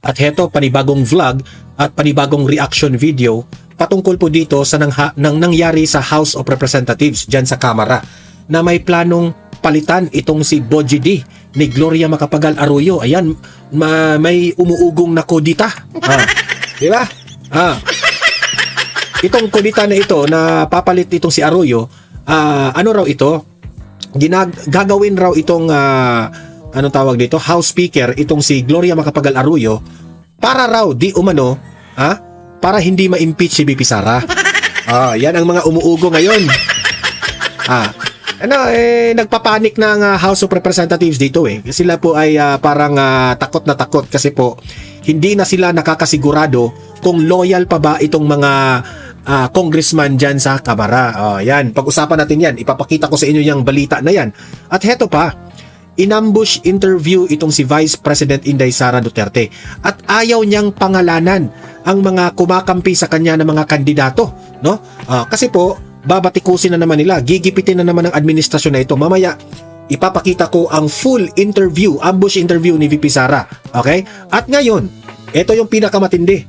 At heto, panibagong vlog at panibagong reaction video patungkol po dito sa nangyari sa House of Representatives dyan sa Kamara na may planong palitan itong si Boji D ni Gloria Macapagal Arroyo. Ayan, may umuugong na kodita. Di ba? Itong kodita na ito na papalit itong si Arroyo, ano raw ito? Gagawin raw itong anong tawag dito? House Speaker itong si Gloria Macapagal Arroyo para raw di umano, para hindi ma-impeach si VP Sara. Yan ang mga umuugo ngayon. Nagpapanik na ang House of Representatives dito eh. Sila po ay parang takot na takot kasi po hindi na sila nakakasigurado kung loyal pa ba itong mga congressman dyan sa Kamara. Yan, pag-usapan natin yan. Ipapakita ko sa inyo yung balita na yan. At heto pa, inambush interview itong si Vice President Inday Sara Duterte at ayaw niyang pangalanan ang mga kumakampi sa kanya ng mga kandidato, no? Kasi po babatikusin na naman nila, gigipitin na naman ng administrasyon na ito. Mamaya ipapakita ko ang full interview, ambush interview ni VP Sara. Okay? At ngayon, ito yung pinakamatindi.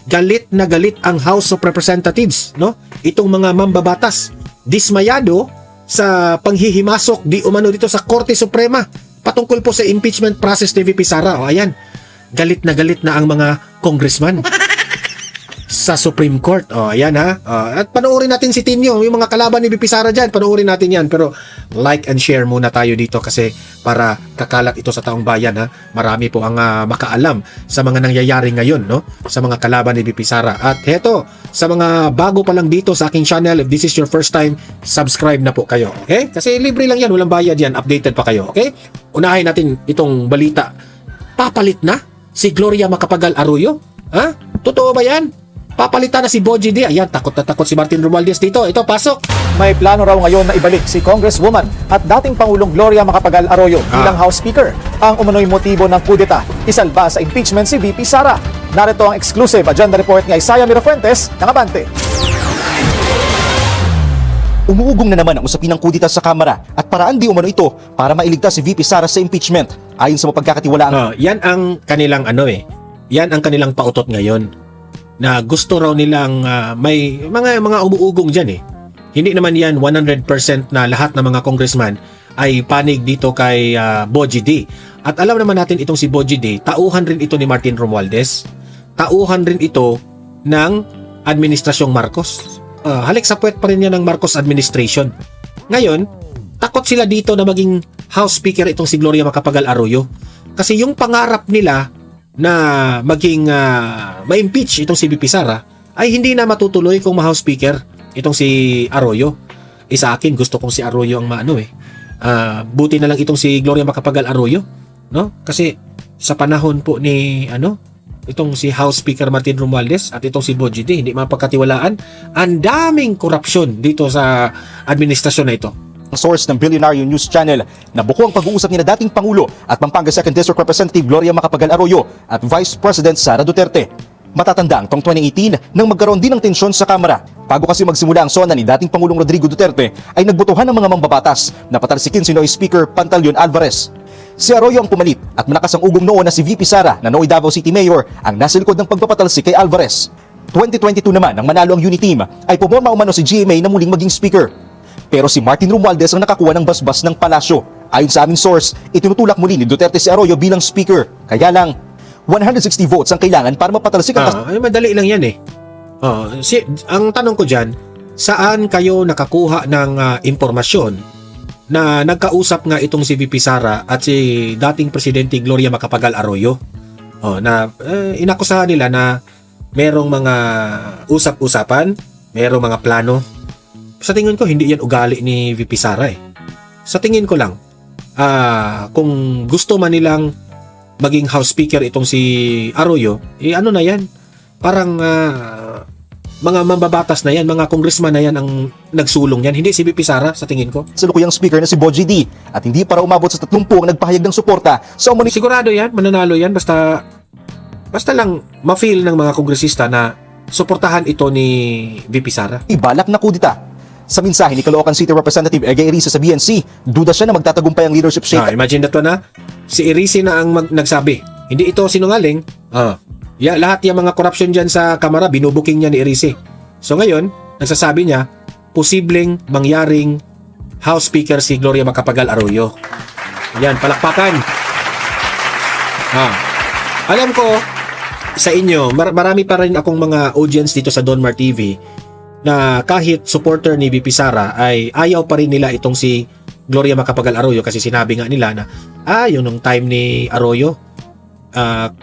Galit na galit ang House of Representatives, no? Itong mga mambabatas, dismayado sa panghihimasok di umano dito sa Korte Suprema patungkol po sa impeachment process ni VP Sara. Ayan, galit na ang mga congressman sa Supreme Court. Ayan at panoorin natin si Tinyo, yung mga kalaban ni VP Sara dyan, panoorin natin yan. Pero like and share muna tayo dito kasi para kakalat ito sa taong bayan. Marami po ang makaalam sa mga nangyayari ngayon, no? Sa mga kalaban ni VP Sara. At heto, sa mga bago pa lang dito sa aking channel, if this is your first time, subscribe na po kayo. Okay? Kasi libre lang yan, walang bayad yan, updated pa kayo. Okay? Unahin natin itong balita. Papalit na si Gloria Macapagal Arroyo? Totoo ba yan? Papalitan na si Boji D. Ayan, takot na takot si Martin Romualdez dito. Ito, pasok. May plano raw ngayon na ibalik si Congresswoman at dating Pangulong Gloria Macapagal Arroyo bilang House Speaker. Ang umano'y motibo ng kudeta, isalba sa impeachment si VP Sara. Narito ang exclusive agenda report ni Isaiah Mirafuentes ng Abante. Umuugong na naman ang usapin ng kudeta sa Kamara at paraan di umano ito para mailigtas si VP Sara sa impeachment. Ayon sa mapagkakatiwalaan. Yan ang kanilang yan ang kanilang pautot ngayon. Na gusto raw nilang may mga umuugong dyan eh. Hindi naman yan 100% na lahat ng mga congressman ay panig dito kay Boji D. At alam naman natin itong si Boji D, tauhan rin ito ni Martin Romualdez. Tauhan rin ito ng Administrasyong Marcos. Halik sa puwet pa rin yan ng Marcos administration. Ngayon, takot sila dito na maging House Speaker itong si Gloria Macapagal Arroyo. Kasi yung pangarap nila na maging ma-impeach itong si VP Sara ay hindi na matutuloy kung ma-House Speaker itong si Arroyo. Sa akin, gusto kong si Arroyo ang buti na lang itong si Gloria Macapagal Arroyo, no? Kasi sa panahon po ni itong si House Speaker Martin Romualdez at itong si Boji D, hindi mapagkatiwalaan. Ang daming korupsyon dito sa administrasyon na ito. Source ng Billionaire News Channel na buko ang pag-uusap ni na dating Pangulo at Pampanga 2nd District Representative Gloria Macapagal Arroyo at Vice President Sara Duterte. Matatanda ang taong 2018 nang magkaroon din ng tensyon sa Kamara. Bago kasi magsimula ang sona ni dating Pangulong Rodrigo Duterte ay nagbotohan ng mga mambabatas na patalsikin si Noy Speaker Pantaleon Alvarez. Si Arroyo ang pumalit at malakas ang ugong noon na si VP Sara na Noy Davao City Mayor ang nasa likod ng pagpapatalsik kay Alvarez. 2022 naman nang manalo ang Uniteam ay pumorma umano si GMA na muling maging Speaker. Pero si Martin Romualdez ang nakakuha ng basbas ng palasyo. Ayon sa aming source, itinutulak muli ni Duterte si Arroyo bilang speaker. Kaya lang, 160 votes ang kailangan para mapatalsik ang madali lang yan eh. Ang tanong ko dyan, saan kayo nakakuha ng impormasyon na nagkausap nga itong si VP Sara at si dating Presidente Gloria Macapagal Arroyo? Inakusahan nila na merong mga usap-usapan, merong mga plano. Sa tingin ko, hindi yan ugali ni VP Sara eh. Sa tingin ko lang, kung gusto man nilang maging House Speaker itong si Arroyo, na yan? Parang mga mambabatas na yan, mga congressman na yan ang nagsulong yan. Hindi si VP Sara, sa tingin ko. Salukuyang speaker na si Boji D at hindi para umabot sa 30 ang nagpahayag ng suporta sa sigurado yan, mananalo yan, basta lang ma-feel ng mga kongresista na suportahan ito ni VP Sara. Ibalak na kudita. Sa mensahe ni Caloocan City Representative Egay Irisa sa BNC, duda siya na magtatagumpay ang leadership shake. Imagine na to na, si Irisi na ang nagsabi. Hindi ito sinungaling, Lahat yung mga corruption dyan sa Kamara, binubuking niya ni Erice. So ngayon, nagsasabi niya, posibleng mangyaring House Speaker si Gloria Macapagal Arroyo. Yan, palakpakan. Alam ko, sa inyo, marami pa rin akong mga audience dito sa Donmar TV na kahit supporter ni VP Sara ay ayaw pa rin nila itong si Gloria Macapagal Arroyo kasi sinabi nga nila na yun nung time ni Arroyo,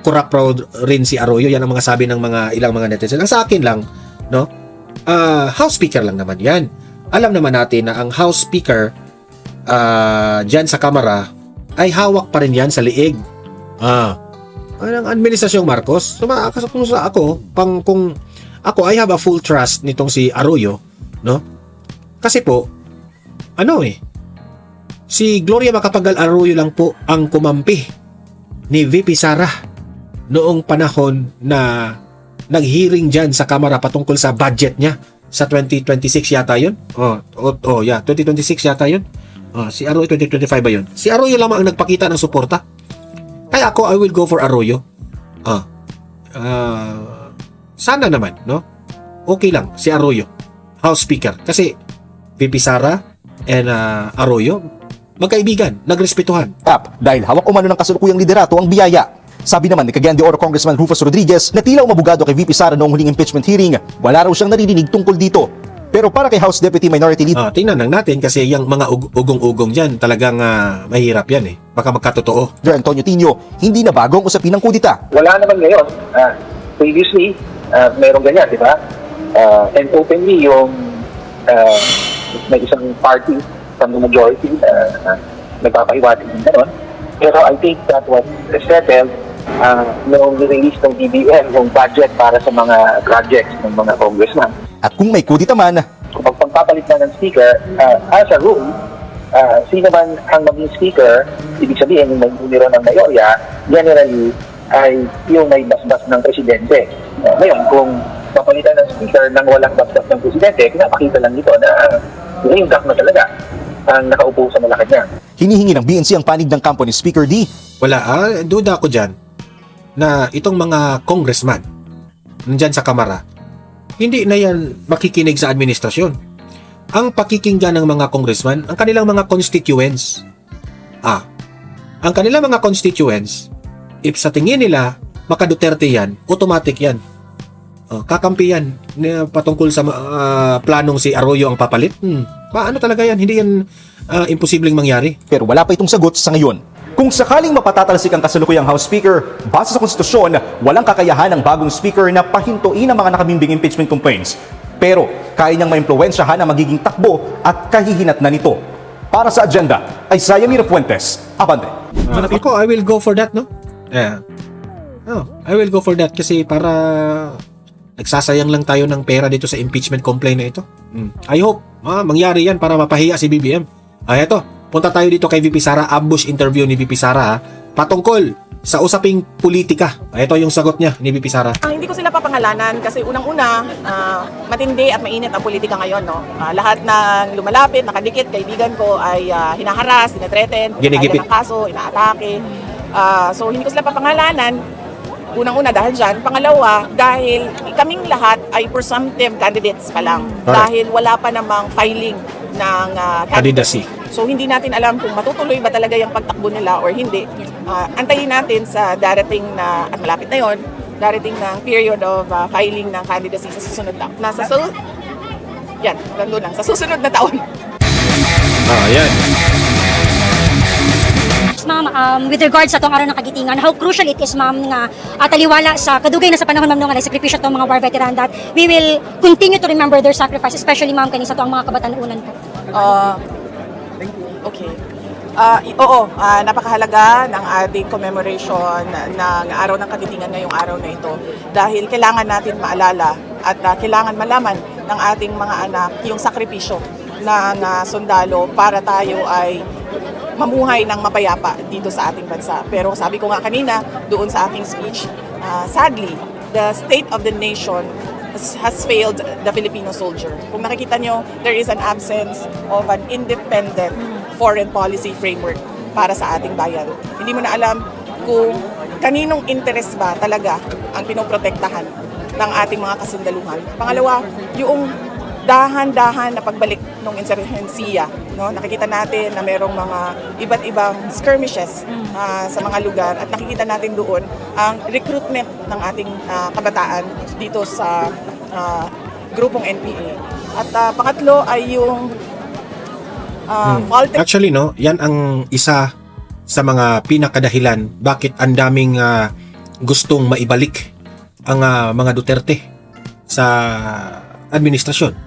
corrupt proud rin si Arroyo. Yan ang mga sabi ng mga ilang mga netizen. Ang sa akin lang, no? House Speaker lang naman yan. Alam naman natin na ang House Speaker dyan sa Kamara ay hawak pa rin yan sa liig. Ang administrasyong Marcos. So, kung ako, I have a full trust nitong si Arroyo, no? Kasi po, si Gloria Macapagal Arroyo lang po ang kumampi ni VP Sara noong panahon na nag-hearing dyan sa Kamara patungkol sa budget niya sa 2026 yata yun. 2026 yata yun. Si Arroyo 2025 ba yun? Si Arroyo lamang ang nagpakita ng suporta. Kaya ako, I will go for Arroyo. Sana naman, no? Okay lang si Arroyo, House Speaker. Kasi VP Sara and Arroyo, magkaibigan, nagrespetuhan. Dahil hawak umano ng kasalukuyang liderato ang biyaya. Sabi naman ni Cagayan de Oro Congressman Rufus Rodriguez na tila umabogado kay VP Sara noong huling impeachment hearing, wala raw siyang naririnig tungkol dito. Pero para kay House Deputy Minority Leader, tingnan lang natin kasi yung mga ugong-ugong dyan talagang mahirap yan eh. Baka magkatotoo. Antonio Tino, hindi na bago ang usapin ng kudita. Wala naman ngayon. Previously, mayroong ganyan, di ba? And openly, yung may isang party from the majority nagpapahiwatig ng gano'n. Pero I think that was settled noong release ng BBM yung budget para sa mga projects ng mga congressman. At kung may kudita man, Kapag pagpapalit na ng speaker, as a rule, sino man ang maging speaker, ibig sabihin yung may numero ng mayorya, generally ay yung may basbas ng presidente. Ngayon, kung papalitan ng speaker nang walang basbas ng presidente, pinapakita lang dito na yung gak na talaga ang nakaupo sa Malacanang. hinihingi ng BNC ang panig ng kampo ni Speaker D. Wala, duda ako dyan na itong mga congressman nandyan sa Kamara, hindi na yan makikinig sa administrasyon. Ang pakikinggan ng mga congressman, ang kanilang mga constituents. Ang kanilang mga constituents, if sa tingin nila, maka-Duterte yan, automatic yan. Kakampi yan patungkol sa planong si Arroyo ang papalit. Paano talaga yan? Hindi yan imposibleng mangyari. Pero wala pa itong sagot sa ngayon. Kung sakaling mapatatalsik ang kasalukuyang House Speaker, base sa konstitusyon, walang kakayahan ng bagong Speaker na pahintuin ang mga nakabimbing impeachment complaints. Pero kaya niyang maimpluwensyahan ang magiging takbo at kahihinat na nito. Para sa agenda, ay Sayamira Fuentes, Abante. Ako, I will go for that, no? Yeah. I will go for that kasi para nagsasayang lang tayo ng pera dito sa impeachment complaint na ito. I hope mangyari yan para mapahiya si BBM. Eto, punta tayo dito kay VP Sara, ambush interview ni VP Sara patungkol sa usaping politika. Ito yung sagot niya ni VP Sara. Hindi ko sila papangalanan kasi unang-una, matindi at mainit ang politika ngayon. No? Lahat ng lumalapit, nakadikit, kaibigan ko ay hinaharas, tinatreten, Ginigipit. ng kaso, inaatake. So hindi ko sila papangalanan. Unang-una dahil dyan. Pangalawa, dahil kaming lahat ay presumptive candidates pa lang. Correct. Dahil wala pa namang filing ng Candidacy. So hindi natin alam kung matutuloy ba talaga yung pagtakbo nila or hindi. Antayin natin sa darating na, at malapit na yon, darating ng period of filing ng candidacy sa susunod na. Sa susunod na taon. Yan. Ma'am, with regards sa itong araw ng kagitingan, how crucial it is, ma'am, nga taliwala sa kadugay na sa panahon, ma'am, nga sakripisyo itong mga war veteran that we will continue to remember their sacrifice, especially, ma'am, kanisa itong mga kabatanunan po. Okay. Napakahalaga ng ating commemoration ng Araw ng Kagitingan ngayong araw na ito dahil kailangan natin maalala at kailangan malaman ng ating mga anak yung sakripisyo ng sundalo para tayo ay mamuhay ng mapayapa dito sa ating bansa. Pero sabi ko nga kanina doon sa aking speech, sadly, the state of the nation has failed the Filipino soldier. Kung nakikita nyo, there is an absence of an independent foreign policy framework para sa ating bayan. Hindi mo na alam kung kaninong interest ba talaga ang pinoprotektahan ng ating mga kasundaluhan. Pangalawa, yung dahan-dahan na pagbalik ng insurhensiya. No? Nakikita natin na merong mga iba't ibang skirmishes sa mga lugar at nakikita natin doon ang recruitment ng ating kabataan dito sa grupong NPA. At pangatlo ay yung fault Actually, no, yan ang isa sa mga pinakadahilan bakit ang daming gustong maibalik ang mga Duterte sa administrasyon.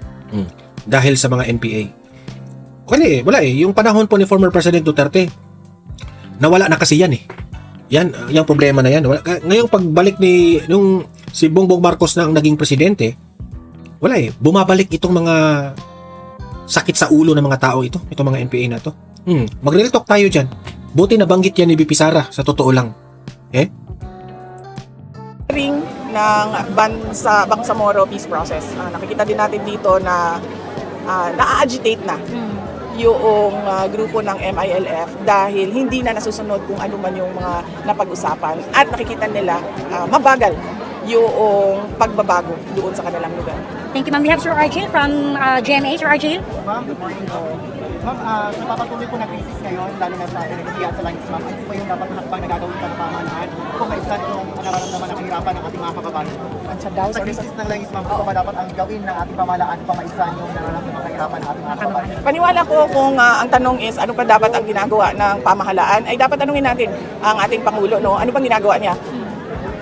Dahil sa mga NPA. Wala eh. Yung panahon po ni former President Duterte, nawala na kasi yan eh. Yung problema na yan. Ngayong pagbalik nung si Bongbong Marcos na ang naging presidente, wala eh. Bumabalik itong mga sakit sa ulo ng mga tao itong mga NPA na to. Mag-real talk tayo dyan. Buti na banggit yan ni BP Sara, sa totoo lang. ring ng Bangsamoro peace process. Nakikita din natin dito na na-agitate na yung grupo ng MILF dahil hindi na nasusunod kung ano man yung mga napag-usapan at nakikita nila mabagal yung pagbabago doon sa kanilang lugar. Thank you, ma'am. We have Sir Argel from GMA. Sir Argel. Ma'am, good morning po. Ma'am, napapatuloy po na crisis ngayon, lalo na sa enerhiya at sa langis, ma'am. Ano po yung dapat na hakbang na gagawin pa ng pamahalaan kung maisan yung nararamdaman ng kahirapan ng ating mga kababayan? Sa crisis ng langis, ma'am, ano ba dapat ang gawin ng ating pamahalaan upang maisan yung nararamdaman ng kahirapan ng ating mga kababayan? Paniwala ko kung ang tanong is ano pa dapat ang ginagawa ng pamahalaan, ay dapat tanungin natin ang ating Pangulo. No? Ano bang ginagawa niya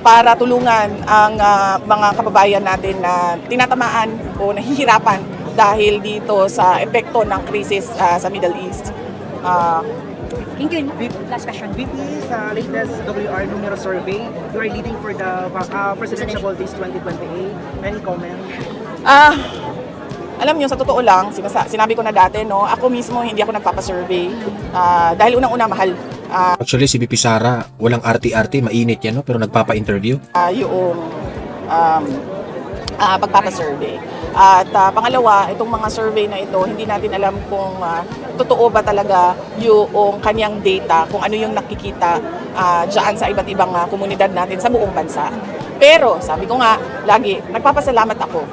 para tulungan ang mga kababayan natin na tinatamaan o nahihirapan dahil dito sa epekto ng krisis sa Middle East. Thank you. Last question. VP, sa latest WR numero survey, you are leading for the presidential this 2028. Any comment? Alam niyo, sa totoo lang, sinabi ko na dati, no, ako mismo hindi ako nagpapasurvey dahil unang-una mahal Actually, si BP Sara, walang arty-arty, mainit yan, no? Pero nagpapa-interview. yung pagpapasurvey. At pangalawa, itong mga survey na ito, hindi natin alam kung totoo ba talaga yung kanyang data, kung ano yung nakikita dyan sa iba't ibang komunidad natin sa buong bansa. Pero, sabi ko nga, lagi, nagpapasalamat ako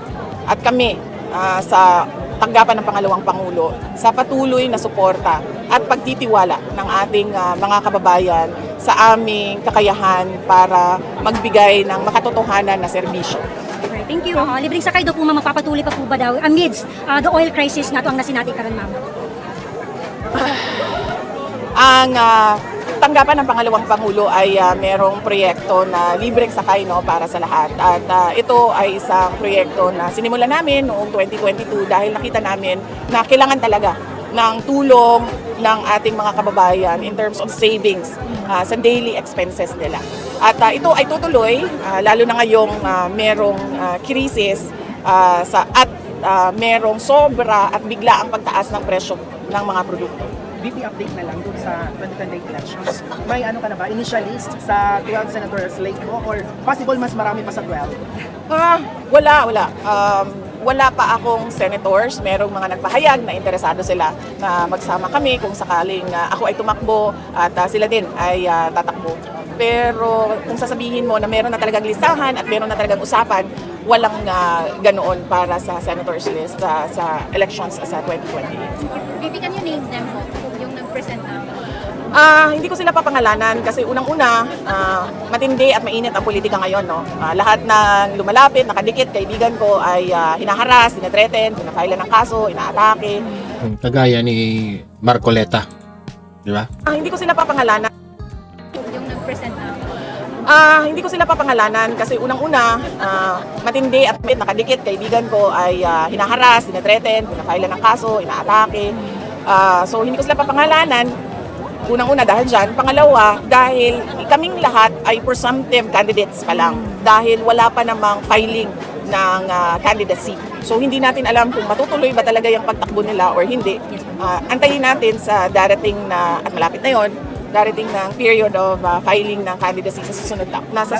at kami sa tanggapan ng pangalawang Pangulo sa patuloy na suporta at pagtitiwala ng ating mga kababayan sa aming kakayahan para magbigay ng makatotohanan na serbisyo. Alright, thank you. Libreng sakay daw po, ma'am, magpapatuloy pa po ba daw amidst the oil crisis na ito ang nasinati karon, ma'am? Ang tanggapan ng pangalawang Pangulo ay merong proyekto na libreng sakay, no, para sa lahat. At ito ay isang proyekto na sinimulan namin noong 2022 dahil nakita namin na kailangan talaga ng tulong ng ating mga kababayan in terms of savings sa daily expenses nila. At ito ay tutuloy, lalo na ngayong merong krisis at merong sobra at bigla ang pagtaas ng presyo ng mga produkto. VP, update na lang dun sa 2028 elections. May ano ka na ba? Initialist sa 12 senator slate mo or possible mas marami pa sa 12? Wala. Wala pa akong senators. Merong mga nagpahayag na interesado sila na magsama kami kung sakaling ako ay tumakbo at sila din ay tatakbo. Pero kung sasabihin mo na meron na talagang listahan at meron na talagang usapan, walang ganoon para sa senators list sa elections sa 2028. VP, can you name them po? Yung nag-present na? Hindi ko sila papangalanan kasi unang-una, matindi at mainit ang politika ngayon. No? Lahat ng lumalapit, nakadikit, kaibigan ko ay hinaharas, tinatreten, pinafailan ng kaso, inaatake. Kagaya ni Marcoleta. Di ba? Hindi ko sila papangalanan. Yung nag-present na? Hindi ko sila papangalanan kasi unang-una, matindi at nakadikit, kaibigan ko ay hinaharas, tinatreten, pinafailan ng kaso, inaatake. So hindi ko sila papangalanan. Unang-una dahil dyan. Pangalawa, dahil kaming lahat ay presumptive candidates pa lang. Dahil wala pa namang filing ng candidacy. So hindi natin alam kung matutuloy ba talaga yung pagtakbo nila or hindi. Antayin natin sa darating na, at malapit na yon, darating ng period of filing ng candidacy sa susunod na. Sa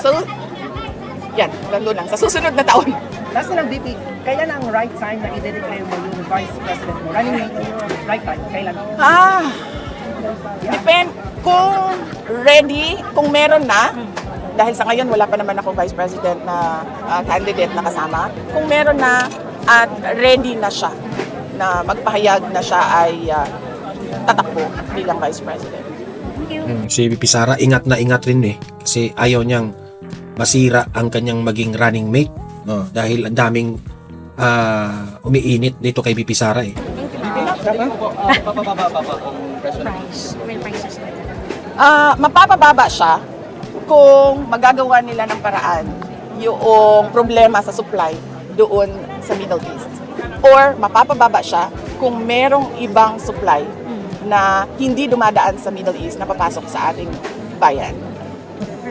susunod na taon. Last na lang, VP, kailan ang right time na i-declare mo yung vice president mo? Running mate mo, right time, kailan? Depend kung ready, kung meron na, dahil sa ngayon wala pa naman ako Vice President na candidate na kasama. Kung meron na at ready na siya, na magpahayag na siya ay tatakbo bilang Vice President. Si VP Sara, ingat na ingat rin kasi ayaw niyang masira ang kanyang maging running mate. Dahil ang daming umiinit dito kay VP Sara Mapapababa siya kung magagawa nila ng paraan yung problema sa supply doon sa Middle East. Or mapapababa siya kung merong ibang supply na hindi dumadaan sa Middle East na papasok sa ating bayan.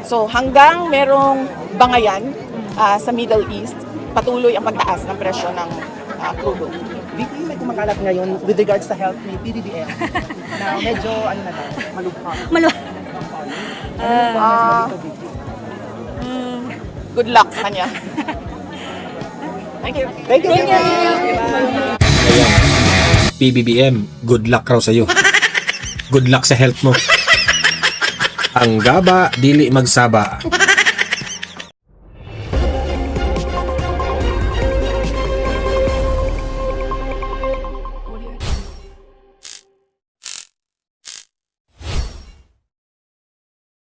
So hanggang merong bangayan sa Middle East, patuloy ang pagtaas ng presyo ng crude oil. VP, may kumakalat ngayon with regards sa health ni PBBM na medyo malugha. Good luck sa kanya. Thank you. Thank you. PBBM, good luck raw sa'yo. Good luck sa health mo. Ang gaba, dili magsaba.